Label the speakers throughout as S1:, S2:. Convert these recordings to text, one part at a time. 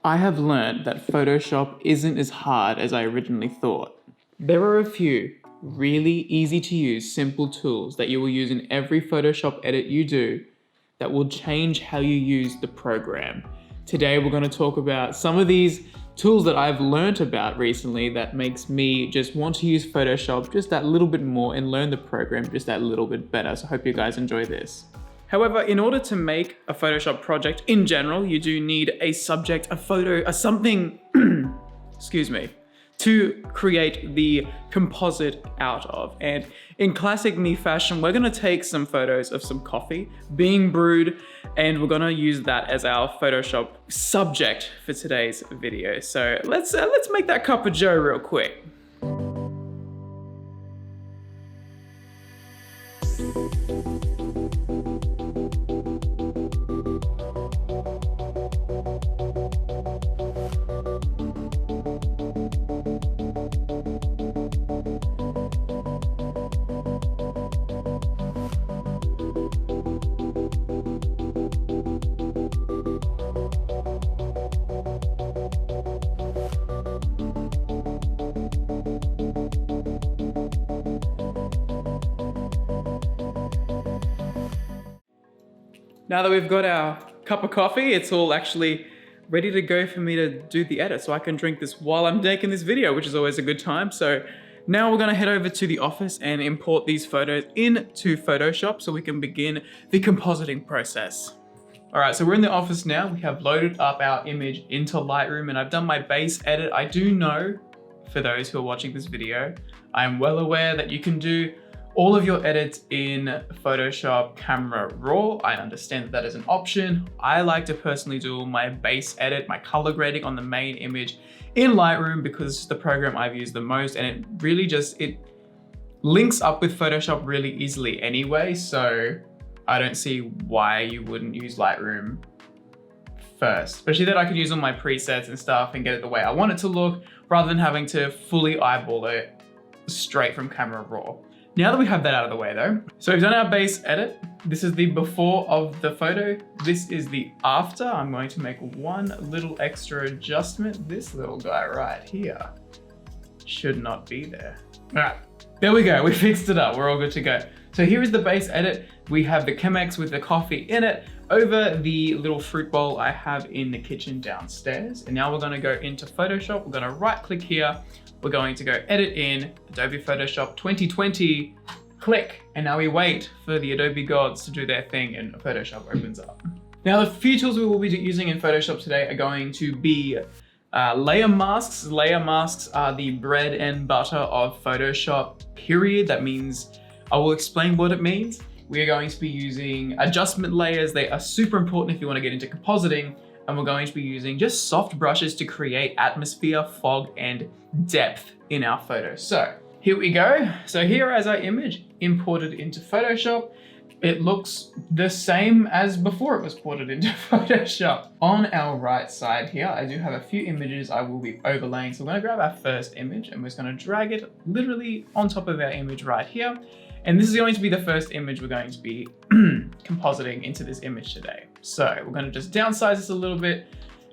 S1: I have learned that Photoshop isn't as hard as I originally thought. There are a few really easy to use, simple tools that you will use in every Photoshop edit you do that will change how you use the program. Today we're going to talk about some of these tools that I've learned about recently that makes me just want to use Photoshop just that little bit more and learn the program just that little bit better. So I hope you guys enjoy this. However, in order to make a Photoshop project in general, you do need a subject, a photo, a something, excuse me, to create the composite out of. And in classic me fashion, we're gonna take some photos of some coffee being brewed, and we're gonna use that as our Photoshop subject for today's video. So let's make that cup of joe real quick. Now that we've got our cup of coffee, it's all actually ready to go for me to do the edit, so I can drink this while I'm making this video, which is always a good time. So now we're gonna head over to the office and import these photos into Photoshop so we can begin the compositing process. All right, so we're in the office now. We have loaded up our image into Lightroom and I've done my base edit. I do know, for those who are watching this video, I am well aware that you can do all of your edits in Photoshop Camera Raw. I understand that that is an option. I like to personally do my base edit, my color grading on the main image in Lightroom because it's the program I've used the most, and it really just, it links up with Photoshop really easily anyway, so I don't see why you wouldn't use Lightroom first. Especially that I could use all my presets and stuff and get it the way I want it to look rather than having to fully eyeball it straight from Camera Raw. Now that we have that out of the way though, so we've done our base edit. This is the before of the photo. This is the after. I'm going to make one little extra adjustment. This little guy right here should not be there. All right, there we go. We fixed it up. We're all good to go. So here is the base edit. We have the Chemex with the coffee in it over the little fruit bowl I have in the kitchen downstairs. And now we're gonna go into Photoshop. We're gonna right click here. We're going to go edit in Adobe Photoshop 2020, click, and now we wait for the Adobe gods to do their thing and Photoshop opens up. Now the few tools we will be using in Photoshop today are going to be layer masks. Layer masks are the bread and butter of Photoshop, period. That means, I will explain what it means. We are going to be using adjustment layers. They are super important if you want to get into compositing. And we're going to be using just soft brushes to create atmosphere, fog, and depth in our photo. So here we go. So here is our image imported into Photoshop. It looks the same as before it was ported into Photoshop. On our right side here, I do have a few images I will be overlaying. So we're gonna grab our first image and we're just gonna drag it literally on top of our image right here. And this is going to be the first image we're going to be compositing into this image today. So we're gonna just downsize this a little bit.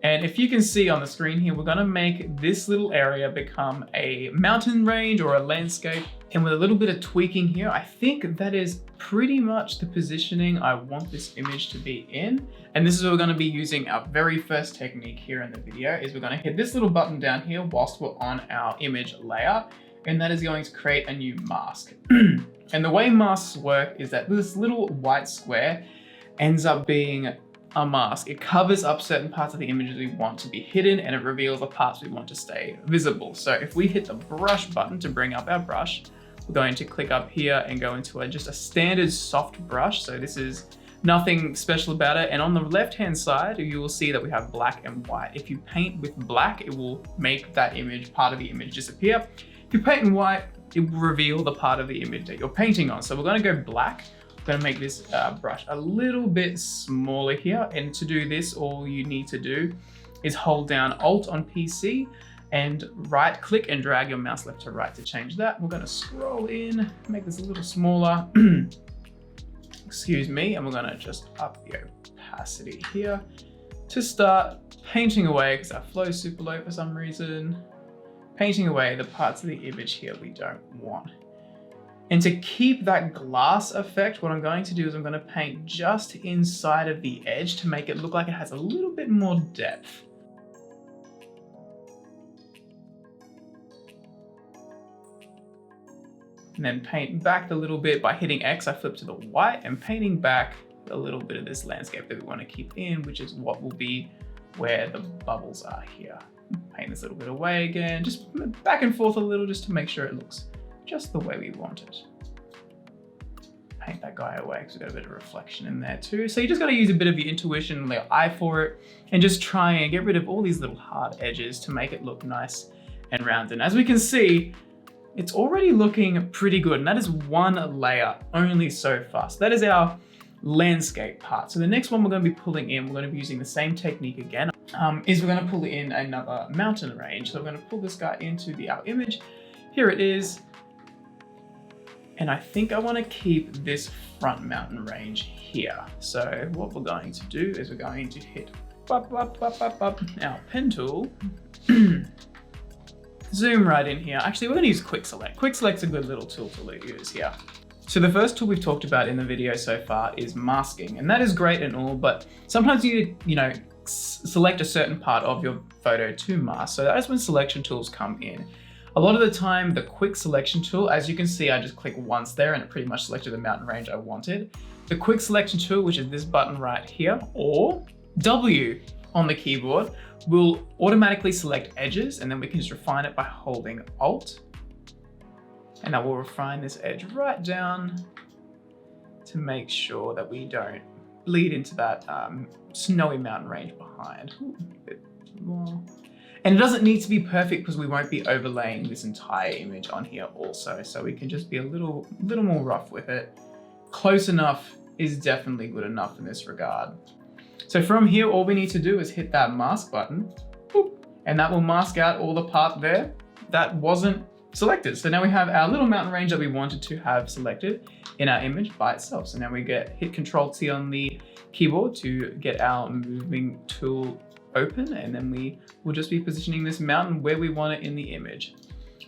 S1: And if you can see on the screen here, we're gonna make this little area become a mountain range or a landscape. And with a little bit of tweaking here, I think that is pretty much the positioning I want this image to be in. And this is what we're gonna be using. Our very first technique here in the video is we're gonna hit this little button down here whilst we're on our image layer. And that is going to create a new mask. And the way masks work is that this little white square ends up being a mask. It covers up certain parts of the images we want to be hidden and it reveals the parts we want to stay visible. So if we hit the brush button to bring up our brush, we're going to click up here and go into just a standard soft brush. So this is nothing special about it. And on the left-hand side, you will see that we have black and white. If you paint with black, it will make that image, part of the image, disappear. If you paint in white, it will reveal the part of the image that you're painting on. So we're gonna go black. We're gonna make this brush a little bit smaller here. And to do this, all you need to do is hold down Alt on PC and right click and drag your mouse left to right to change that. We're gonna scroll in, make this a little smaller. Excuse me, and we're gonna just up the opacity here to start painting away, because that flows super low for some reason, painting away the parts of the image here we don't want. And to keep that glass effect, what I'm going to do is I'm going to paint just inside of the edge to make it look like it has a little bit more depth. And then paint back a little bit by hitting X, I flip to the white and painting back a little bit of this landscape that we want to keep in, which is what will be where the bubbles are here. Paint this little bit away again, just back and forth a little just to make sure it looks just the way we want it. Paint that guy away because we've got a bit of reflection in there too. So you just got to use a bit of your intuition, your eye for it, and just try and get rid of all these little hard edges to make it look nice and round. And as we can see, it's already looking pretty good. And that is one layer only so far. So that is our landscape part. So the next one we're going to be pulling in, we're going to be using the same technique again, is we're going to pull in another mountain range. So we're going to pull this guy into our image. Here it is. And I think I want to keep this front mountain range here. So what we're going to do is we're going to hit our pen tool, zoom right in here. Actually, we're going to use Quick Select. Quick Select's a good little tool to use here. So the first tool we've talked about in the video so far is masking, and that is great and all, but sometimes you select a certain part of your photo to mask. So that's when selection tools come in. A lot of the time, the quick selection tool, as you can see, I just click once there and it pretty much selected the mountain range I wanted. The quick selection tool, which is this button right here, or W on the keyboard, will automatically select edges, and then we can just refine it by holding Alt. And I will refine this edge right down to make sure that we don't bleed into that snowy mountain range behind. Ooh, a bit more. And it doesn't need to be perfect because we won't be overlaying this entire image on here also. So we can just be a little more rough with it. Close enough is definitely good enough in this regard. So from here, all we need to do is hit that mask button, boop, and that will mask out all the part there that wasn't selected. So now we have our little mountain range that we wanted to have selected in our image by itself. So now we hit Control-T on the keyboard to get our moving tool open, and then we will just be positioning this mountain where we want it in the image.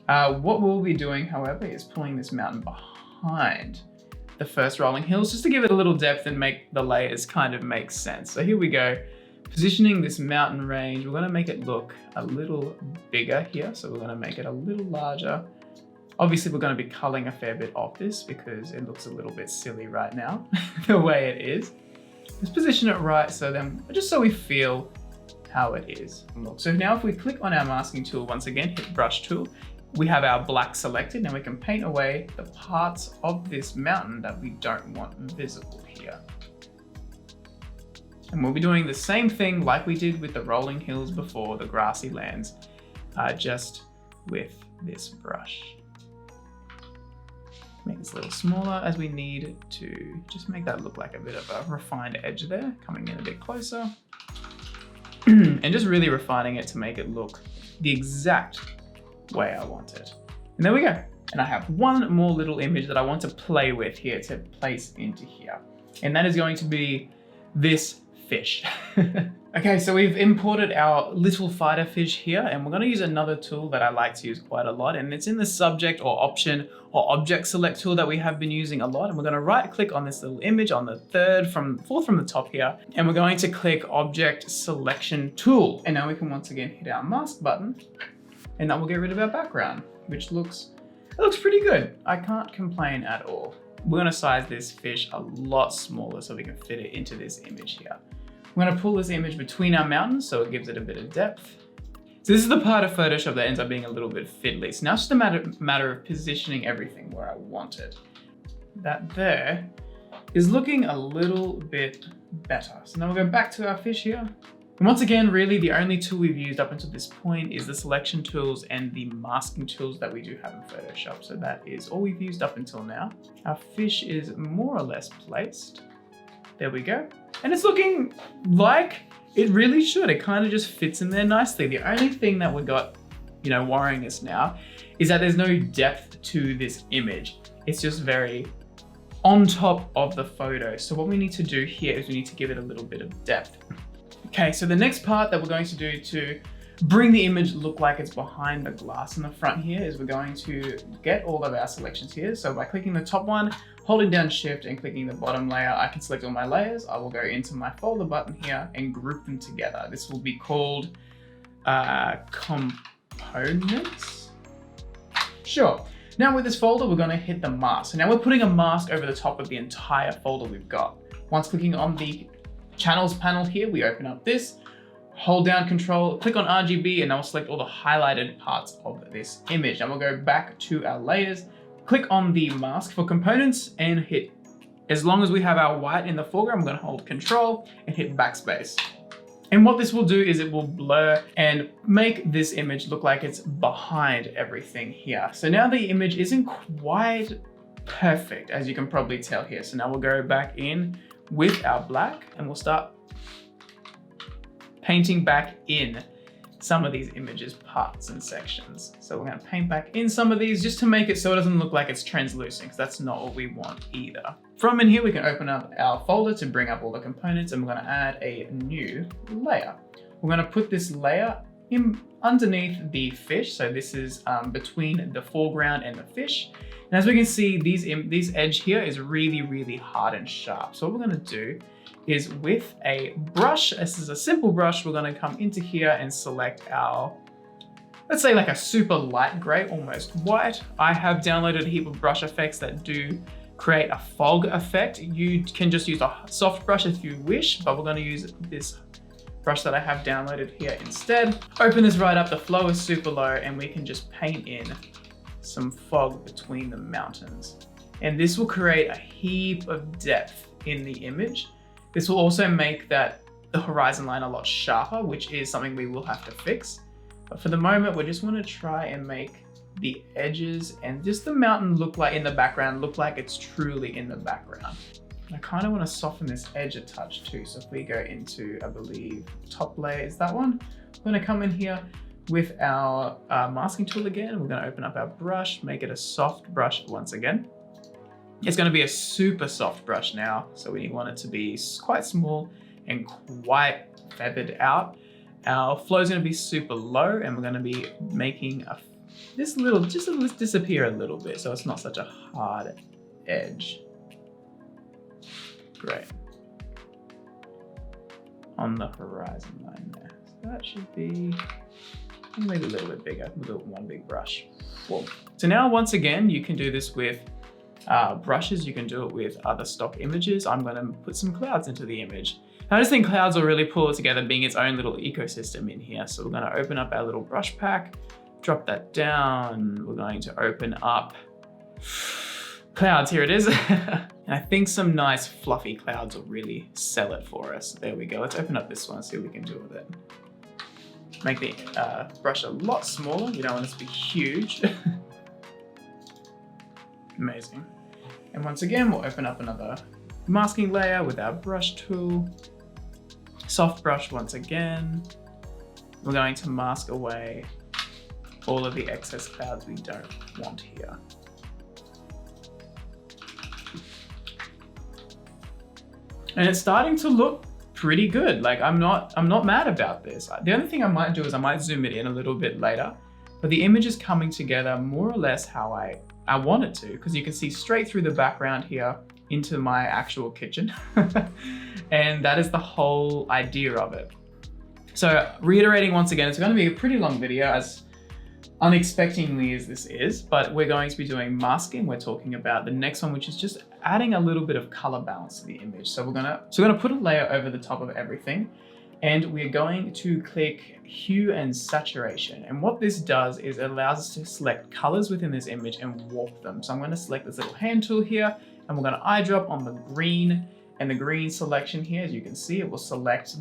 S1: What we'll be doing, however, is pulling this mountain behind the first rolling hills just to give it a little depth and make the layers kind of make sense. So here we go. Positioning this mountain range, we're going to make it look a little bigger here. So we're going to make it a little larger. Obviously, we're going to be culling a fair bit of this because it looks a little bit silly right now, the way it is. Let's position it right so then, just so we feel how it is. So now if we click on our masking tool, once again, hit brush tool, we have our black selected. Now we can paint away the parts of this mountain that we don't want visible here. And we'll be doing the same thing like we did with the rolling hills before, the grassy lands, just with this brush. Make this a little smaller as we need to just make that look like a bit of a refined edge there, coming in a bit closer. And just really refining it to make it look the exact way I want it. And there we go. And I have one more little image that I want to play with here to place into here. And that is going to be this fish. Okay, so we've imported our little fighter fish here, and we're going to use another tool that I like to use quite a lot, and it's in the subject or option or object select tool that we have been using a lot. And we're going to right click on this little image on the fourth from the top here, and we're going to click object selection tool. And now we can once again hit our mask button, and that will get rid of our background, which looks pretty good. I can't complain at all. We're going to size this fish a lot smaller so we can fit it into this image here. We're going to pull this image between our mountains so it gives it a bit of depth. So this is the part of Photoshop that ends up being a little bit fiddly. So now it's just a matter of positioning everything where I want it. That there is looking a little bit better. So now we'll go back to our fish here. And once again, really the only tool we've used up until this point is the selection tools and the masking tools that we do have in Photoshop. So that is all we've used up until now. Our fish is more or less placed. There we go. And it's looking like it really should. It kind of just fits in there nicely. The only thing that we got, worrying us now is that there's no depth to this image. It's just very on top of the photo. So what we need to do here is we need to give it a little bit of depth. Okay, so the next part that we're going to do to bring the image look like it's behind the glass in the front here is we're going to get all of our selections here. So by clicking the top one, holding down Shift and clicking the bottom layer, I can select all my layers. I will go into my folder button here and group them together. This will be called components. Sure. Now with this folder, we're going to hit the mask. So now we're putting a mask over the top of the entire folder we've got. Once clicking on the channels panel here, we open up this, hold down Control, click on RGB, and that will select all the highlighted parts of this image. Now we'll go back to our layers, click on the mask for components and hit, as long as we have our white in the foreground, I'm going to hold Control and hit backspace. And what this will do is it will blur and make this image look like it's behind everything here. So now the image isn't quite perfect, as you can probably tell here. So now we'll go back in with our black and we'll start painting back in some of these images, parts and sections. So we're going to paint back in some of these just to make it so it doesn't look like it's translucent, because that's not what we want either. From in here, we can open up our folder to bring up all the components, and we're going to add a new layer. We're going to put this layer in underneath the fish. So this is between the foreground and the fish. And as we can see, this edge here is really, really hard and sharp. So what we're going to do is with a brush, this is a simple brush, we're going to come into here and select our, let's say like a super light gray, almost white. I have downloaded a heap of brush effects that do create a fog effect. You can just use a soft brush if you wish, but we're going to use this brush that I have downloaded here instead. Open this right up, the flow is super low, and we can just paint in some fog between the mountains. And this will create a heap of depth in the image. This will also make the horizon line a lot sharper, which is something we will have to fix. But for the moment, we just want to try and make the edges and just the mountain look like in the background, look like it's truly in the background. I kind of want to soften this edge a touch too. So if we go into, I believe, top layer is that one. We're going to come in here with our masking tool again. We're going to open up our brush, make it a soft brush once again. It's going to be a super soft brush now. So we want it to be quite small and quite feathered out. Our flow is going to be super low, and we're going to be making just disappear a little bit. So it's not such a hard edge. Great. On the horizon line there. So that should be maybe a little bit bigger. We'll do one big brush. Whoa. So now once again, you can do this with brushes. You can do it with other stock images. I'm going to put some clouds into the image. I just think clouds will really pull it together, being its own little ecosystem in here. So we're going to open up our little brush pack, drop that down. We're going to open up clouds. Here it is. And I think some nice fluffy clouds will really sell it for us. There we go. Let's open up this one, see what we can do with it. Make the brush a lot smaller. You don't want it to be huge. Amazing. And once again, we'll open up another masking layer with our brush tool. Soft brush once again. We're going to mask away all of the excess clouds we don't want here. And it's starting to look pretty good. Like I'm not mad about this. The only thing I might do is I might zoom it in a little bit later, but the image is coming together more or less how I want it to, because you can see straight through the background here into my actual kitchen. And that is the whole idea of it. So reiterating once again, it's going to be a pretty long video, as unexpectedly as this is, but we're going to be doing masking. We're talking about the next one, which is just adding a little bit of color balance to the image. So we're gonna put a layer over the top of everything, and we're going to click hue and saturation. And what this does is it allows us to select colors within this image and warp them. So I'm going to select this little hand tool here, and we're going to eyedrop on the green, and the green selection here, as you can see, it will select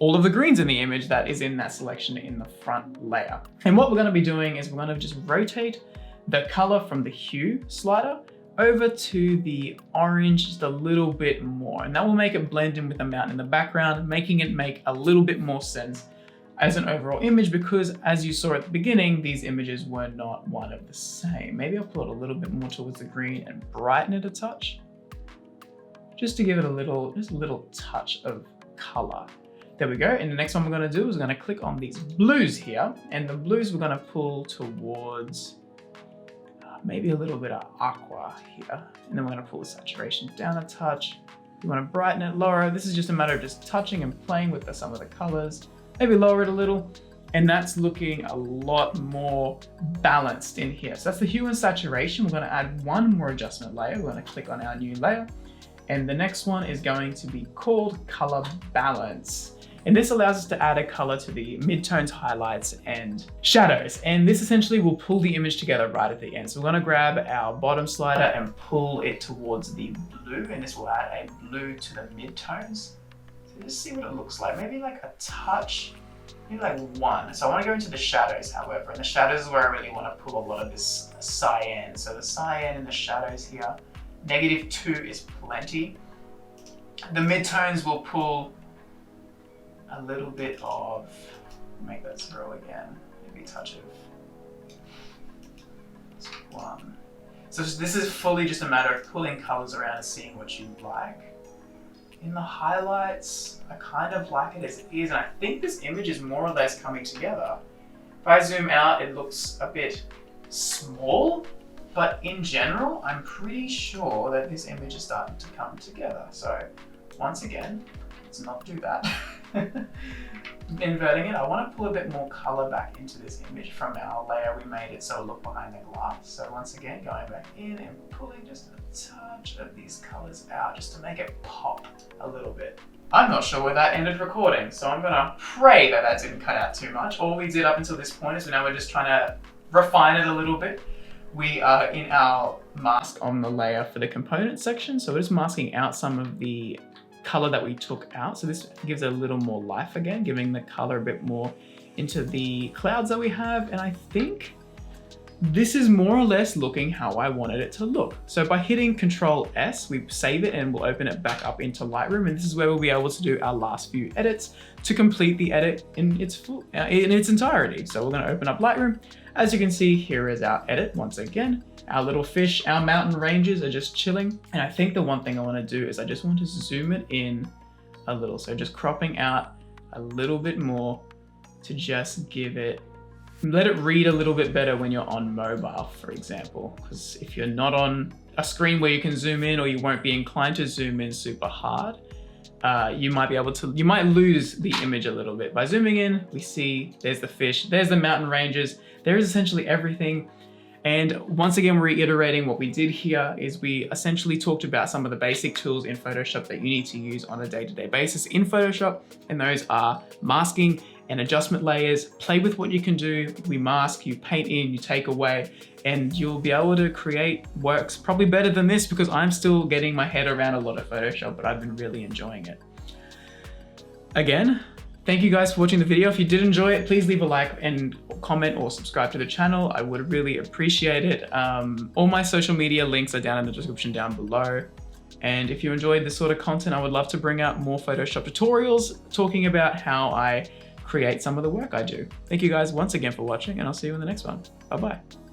S1: all of the greens in the image that is in that selection in the front layer. And what we're going to be doing is we're going to just rotate the color from the hue slider over to the orange just a little bit more. And that will make it blend in with the mountain in the background, making it make a little bit more sense as an overall image, because as you saw at the beginning, these images were not one of the same. Maybe I'll pull it a little bit more towards the green and brighten it a touch, just to give it just a little touch of color. There we go. And the next one we're gonna do is we're gonna click on these blues here, and the blues we're gonna pull towards maybe a little bit of aqua here. And then we're gonna pull the saturation down a touch. You wanna brighten it, lower it. This is just a matter of just touching and playing with some of the colors. Maybe lower it a little. And that's looking a lot more balanced in here. So that's the hue and saturation. We're gonna add one more adjustment layer. We're gonna click on our new layer. And the next one is going to be called color balance. And this allows us to add a color to the midtones, highlights, and shadows. And this essentially will pull the image together right at the end. So we're gonna grab our bottom slider and pull it towards the blue, and this will add a blue to the midtones. So just see what it looks like. Maybe like a touch, maybe like 1. So I wanna go into the shadows, however, and the shadows is where I really wanna pull a lot of this cyan. So the cyan in the shadows here, -2 is plenty. The midtones will pull a little bit of, make that 0 again, maybe a touch of 1. So this is fully just a matter of pulling colors around and seeing what you like. In the highlights, I kind of like it as it is, and I think this image is more or less coming together. If I zoom out, it looks a bit small, but in general, I'm pretty sure that this image is starting to come together. So once again, let's not do that. Inverting it, I want to pull a bit more color back into this image from our layer we made it so it looked behind the glass. So once again, going back in and pulling just a touch of these colors out just to make it pop a little bit. I'm not sure where that ended recording, so I'm gonna pray that that didn't cut out too much. All we did up until this point is now we're just trying to refine it a little bit. We are in our mask on the layer for the component section, so we're just masking out some of the color that we took out. So this gives it a little more life again, giving the color a bit more into the clouds that we have. And I think this is more or less looking how I wanted it to look. So by hitting Control S, we save it and we'll open it back up into Lightroom. And this is where we'll be able to do our last few edits to complete the edit in its entirety. So we're gonna open up Lightroom. As you can see, here is our edit once again. Our little fish, our mountain ranges are just chilling. And I think the one thing I want to do is I just want to zoom it in a little. So just cropping out a little bit more to just give it, let it read a little bit better when you're on mobile, for example. Because if you're not on a screen where you can zoom in, or you won't be inclined to zoom in super hard, you might lose the image a little bit. By zooming in, we see there's the fish, there's the mountain ranges, there is essentially everything. And once again, reiterating what we did here is we essentially talked about some of the basic tools in Photoshop that you need to use on a day-to-day basis in Photoshop. And those are masking and adjustment layers. Play with what you can do. We mask, you paint in, you take away, and you'll be able to create works probably better than this, because I'm still getting my head around a lot of Photoshop, but I've been really enjoying it. Again, thank you guys for watching the video. If you did enjoy it, please leave a like and comment or subscribe to the channel. I would really appreciate it. All my social media links are down in the description down below. And if you enjoyed this sort of content, I would love to bring out more Photoshop tutorials talking about how I create some of the work I do. Thank you guys once again for watching, and I'll see you in the next one. Bye-bye.